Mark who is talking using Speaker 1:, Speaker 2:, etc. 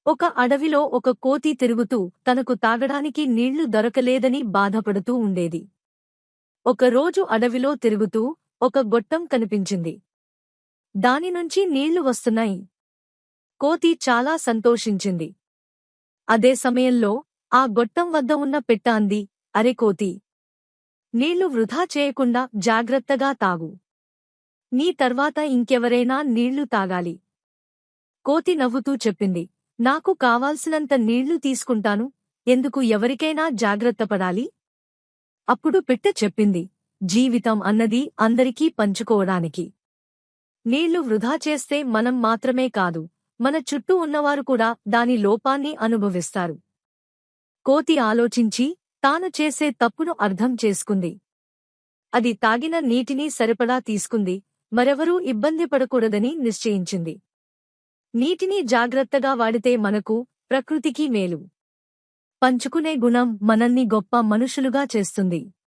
Speaker 1: ఒక అడవిలో ఒక కోతి తిరుగుతూ తనకు తాగడానికి నీళ్లు దొరకలేదని బాధపడుతూ ఉండేది. ఒకరోజు అడవిలో తిరుగుతూ ఒక గొట్టం కనిపించింది. దానినుంచి నీళ్లు వస్తున్నాయి. కోతి చాలా సంతోషించింది. అదే సమయంలో ఆ గొట్టం వద్ద ఉన్న పెట్ట అంది, అరె కోతీ! నీళ్లు వృధా చేయకుండా జాగ్రత్తగా తాగు. నీ తర్వాత ఇంకెవరైనా నీళ్లు తాగాలి. కోతి నవ్వుతూ చెప్పింది, నాకు కావాల్సినంత నీళ్లు తీసుకుంటాను, ఎందుకు ఎవరికైనా జాగ్రత్తపడాలి? అప్పుడు పిట్ట చెప్పింది, జీవితం అన్నది అందరికీ పంచుకోవడానికి. నీళ్లు వృధా చేస్తే మనం మాత్రమే కాదు, మన చుట్టూ ఉన్నవారు కూడా దాని లోపాన్ని అనుభవిస్తారు. కోతి ఆలోచించి తాను చేసే తప్పును అర్థం చేసుకుంది. అది తాగిన నీటిని సరిపడా తీసుకుంది, మరెవరూ ఇబ్బంది పడకూడదని నిశ్చయించింది. నీటిని జాగ్రత్తగా వాడితే మనకు, ప్రకృతికి మేలు. పంచుకునే గుణం మనల్ని గొప్ప మనుషులుగా చేస్తుంది.